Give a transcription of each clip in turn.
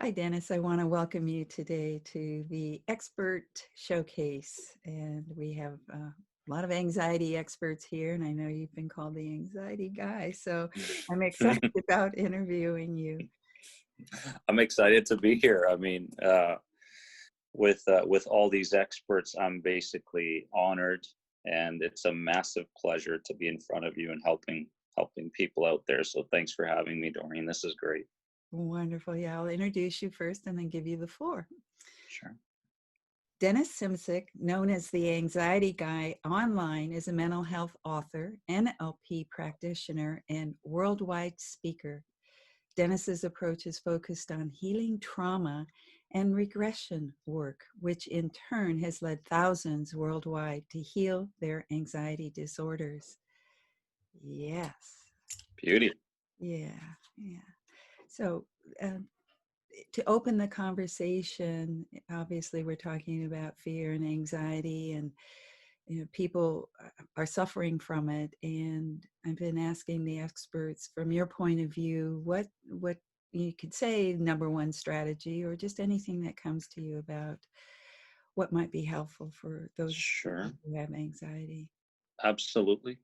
Hi, Dennis. I want to welcome you today to the Expert Showcase. And we have a lot of anxiety experts here, and I know you've been called the anxiety guy. So I'm excited about interviewing you. I'm excited to be here. I mean, with all these experts, I'm basically honored, and it's a massive pleasure to be in front of you and helping people out there. So thanks for having me, Doreen. This is great. Wonderful. Yeah, I'll introduce you first and then give you the floor. Sure. Dennis Simsek, known as the Anxiety Guy online, is a mental health author, NLP practitioner, and worldwide speaker. Dennis's approach is focused on healing trauma and regression work, which in turn has led thousands worldwide to heal their anxiety disorders. Yes. Beauty. Yeah. Yeah. So, to open the conversation, obviously we're talking about fear and anxiety, and people are suffering from it. And I've been asking the experts, from your point of view, what you could say number one strategy, or just anything that comes to you about what might be helpful for those Sure. who have anxiety. Absolutely.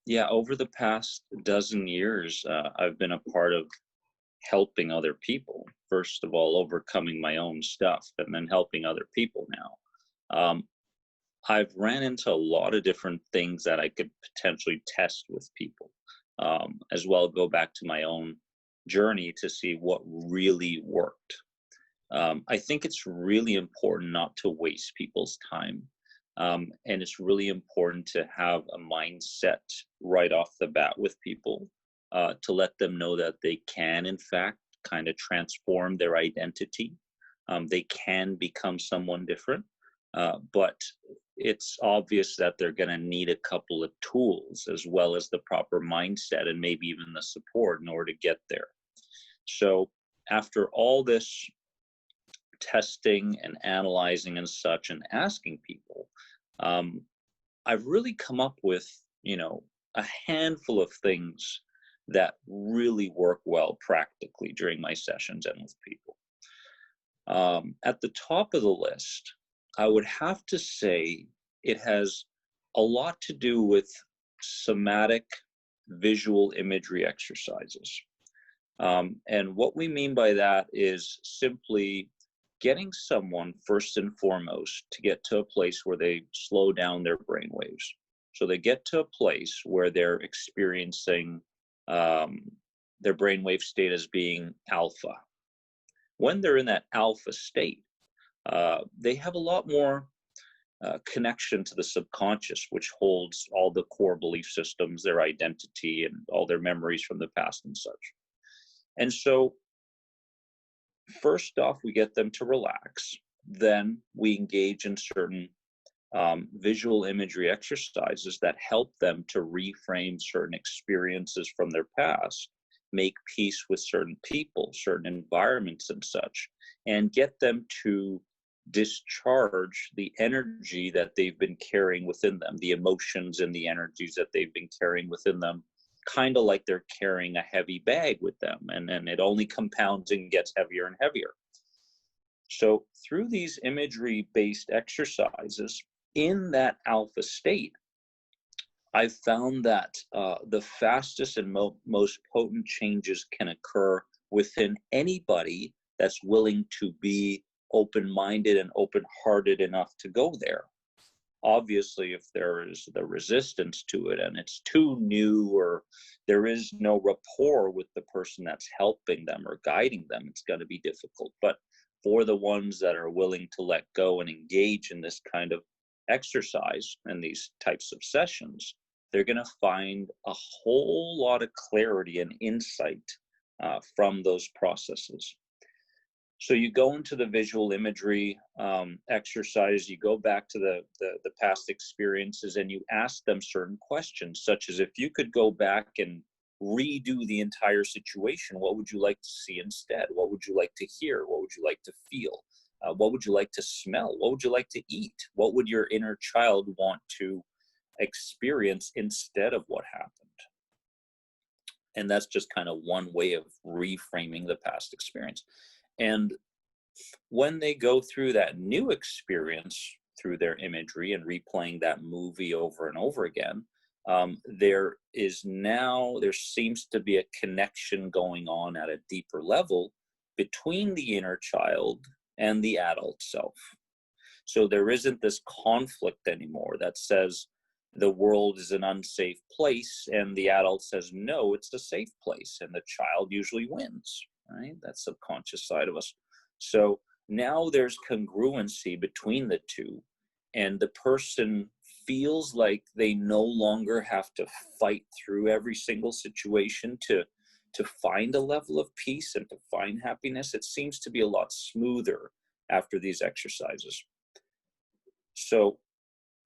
Yeah, over the past dozen years, I've been a part of helping other people. First of all, overcoming my own stuff, and then helping other people now. I've ran into a lot of different things that I could potentially test with people, as well go back to my own journey to see what really worked. I think it's really important not to waste people's time. And it's really important to have a mindset right off the bat with people, to let them know that they can, in fact, kind of transform their identity. They can become someone different, but it's obvious that they're going to need a couple of tools as well as the proper mindset and maybe even the support in order to get there. So, after all this testing and analyzing and such and asking people, um, I've really come up with, a handful of things that really work well practically during my sessions and with people. At the top of the list, I would have to say it has a lot to do with somatic visual imagery exercises. And what we mean by that is simply getting someone, first and foremost, to get to a place where they slow down their brain waves. So they get to a place where they're experiencing their brainwave state as being alpha. When they're in that alpha state, they have a lot more connection to the subconscious, which holds all the core belief systems, their identity, and all their memories from the past and such. And so, first off, we get them to relax. Then we engage in certain visual imagery exercises that help them to reframe certain experiences from their past, make peace with certain people, certain environments, and such, and get them to discharge the energy that they've been carrying within them, the emotions and the energies that they've been carrying within them, kind of like they're carrying a heavy bag with them, and it only compounds and gets heavier and heavier. So through these imagery based exercises in that alpha state, I've found that the fastest and most potent changes can occur within anybody that's willing to be open minded and open hearted enough to go there. Obviously, if there is the resistance to it and it's too new, or there is no rapport with the person that's helping them or guiding them, it's going to be difficult. But for the ones that are willing to let go and engage in this kind of exercise and these types of sessions, they're going to find a whole lot of clarity and insight from those processes. So you go into the visual imagery exercise, you go back to the past experiences, and you ask them certain questions, such as, if you could go back and redo the entire situation, what would you like to see instead? What would you like to hear? What would you like to feel? What would you like to smell? What would you like to eat? What would your inner child want to experience instead of what happened? And that's just kind of one way of reframing the past experience. And when they go through that new experience through their imagery and replaying that movie over and over again, there seems to be a connection going on at a deeper level between the inner child and the adult self. So there isn't this conflict anymore that says the world is an unsafe place and the adult says no, it's a safe place, and the child usually wins, right? That subconscious side of us. So now there's congruency between the two, and the person feels like they no longer have to fight through every single situation to find a level of peace and to find happiness. It seems to be a lot smoother after these exercises. So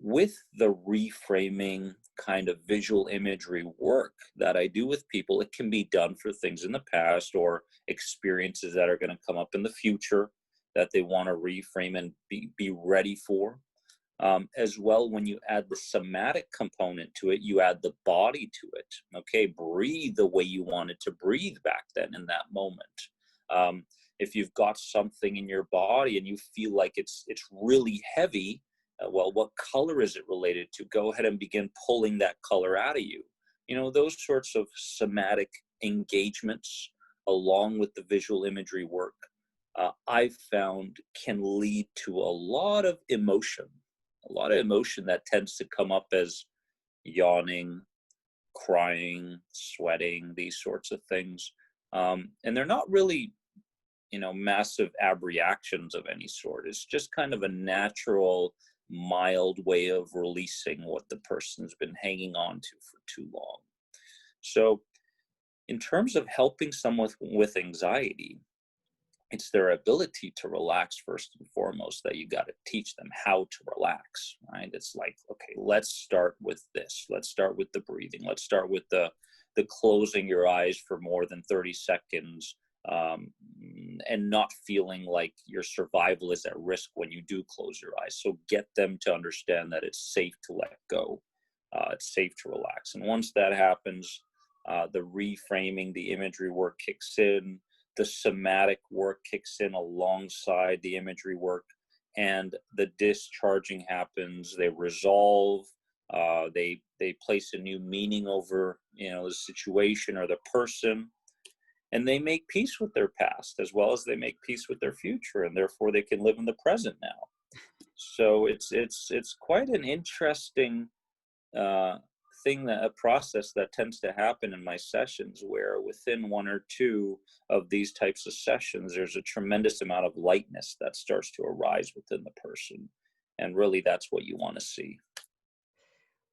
with the reframing kind of visual imagery work that I do with people, it can be done for things in the past or experiences that are going to come up in the future that they want to reframe and be ready for. As well, when you add the somatic component to it, you add the body to it. Okay, breathe the way you wanted to breathe back then in that moment. If you've got something in your body and you feel like it's really heavy, well, what color is it related to? Go ahead and begin pulling that color out of you. You know, those sorts of somatic engagements, along with the visual imagery work, I've found can lead to a lot of emotion that tends to come up as yawning, crying, sweating, these sorts of things. And they're not really, massive abreactions of any sort. It's just kind of a natural, mild way of releasing what the person's been hanging on to for too long. So in terms of helping someone with anxiety, it's their ability to relax first and foremost that you got to teach them how to relax, right? It's like, okay, let's start with this. Let's start with the breathing. Let's start with the closing your eyes for more than 30 seconds, and not feeling like your survival is at risk when you do close your eyes. So get them to understand that it's safe to let go. It's safe to relax. And once that happens, the reframing, the imagery work kicks in, the somatic work kicks in alongside the imagery work, and the discharging happens. They resolve. They place a new meaning over the situation or the person, and they make peace with their past as well as they make peace with their future, and therefore they can live in the present now. So it's quite an interesting thing, that a process that tends to happen in my sessions, where within one or two of these types of sessions there's a tremendous amount of lightness that starts to arise within the person, and really that's what you want to see.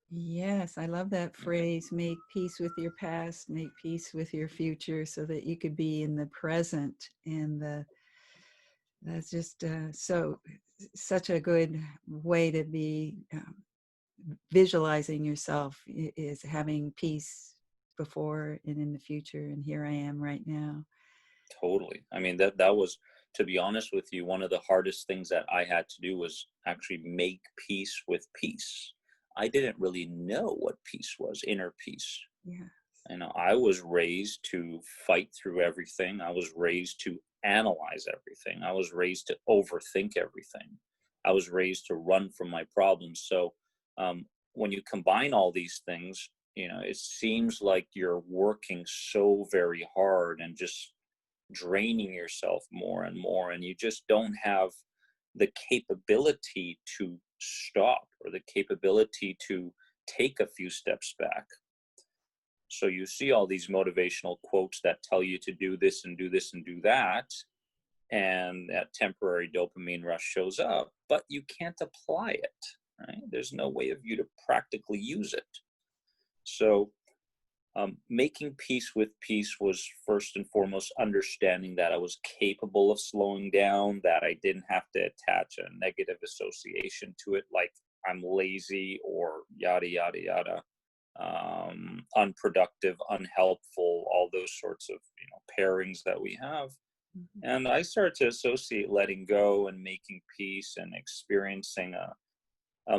Yes, I love that phrase, make peace with your past, make peace with your future, so that you could be in the present. And that's just such a good way to be visualizing yourself, is having peace before and in the future. And here I am right now. Totally. I mean, that was, to be honest with you, one of the hardest things that I had to do was actually make peace with peace. I didn't really know what peace was, inner peace. Yeah. And I was raised to fight through everything. I was raised to analyze everything. I was raised to overthink everything. I was raised to run from my problems. So when you combine all these things, it seems like you're working so very hard and just draining yourself more and more, and you just don't have the capability to stop or the capability to take a few steps back. So you see all these motivational quotes that tell you to do this and do this and do that, and that temporary dopamine rush shows up, but you can't apply it, right? There's no way of you to practically use it. So making peace with peace was first and foremost understanding that I was capable of slowing down, that I didn't have to attach a negative association to it, like I'm lazy or yada, yada, yada, unproductive, unhelpful, all those sorts of pairings that we have. Mm-hmm. And I started to associate letting go and making peace and experiencing a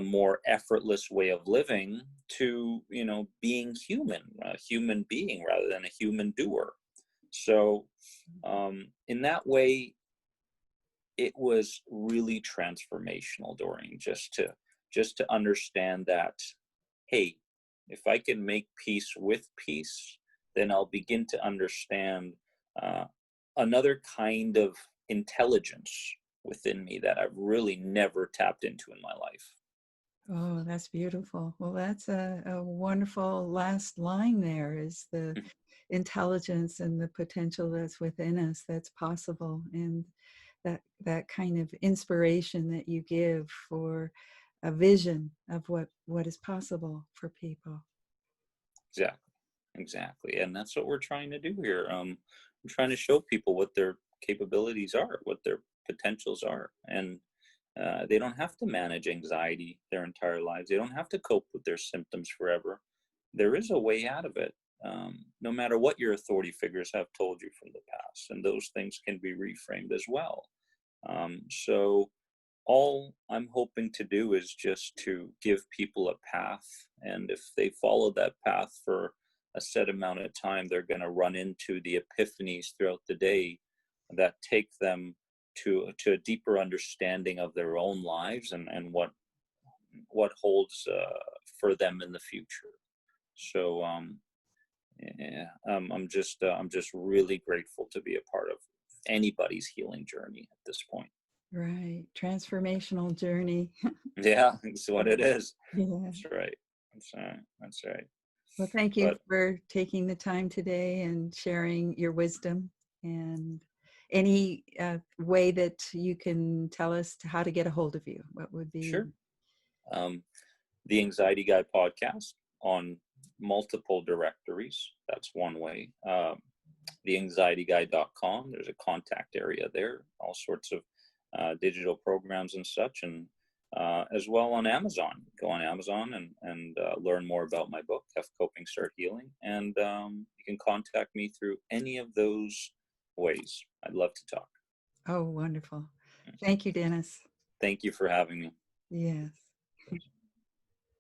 more effortless way of living to being human, a human being rather than a human doer. So in that way, it was really transformational, Doreen, just to understand that, hey, if I can make peace with peace, then I'll begin to understand uh, another kind of intelligence within me that I've really never tapped into in my life. Oh, that's beautiful. Well, that's a wonderful last line there is the intelligence and the potential that's within us that's possible. And that kind of inspiration that you give for a vision of what is possible for people. Exactly. Exactly. And that's what we're trying to do here. I'm trying to show people what their capabilities are, what their potentials are. And they don't have to manage anxiety their entire lives. They don't have to cope with their symptoms forever. There is a way out of it, no matter what your authority figures have told you from the past. And those things can be reframed as well. So all I'm hoping to do is just to give people a path. And if they follow that path for a set amount of time, they're going to run into the epiphanies throughout the day that take them to a deeper understanding of their own lives and what holds for them in the future. So yeah, I'm just really grateful to be a part of anybody's healing journey at this point. Right. Transformational journey. Yeah, that's what it is. Yeah. That's right. That's right. That's right. Well, thank you But for taking the time today and sharing your wisdom. And any way that you can tell us how to get a hold of you, what would be? sure. Um, the Anxiety Guy podcast on multiple directories. That's one way. Theanxietyguy.com. There's a contact area there, all sorts of digital programs and such, and as well on Amazon. Go on Amazon and learn more about my book, F Coping, Start Healing. And you can contact me through any of those ways. I'd love to talk. Oh, wonderful. Thank you, Dennis. Thank you for having me. Yes.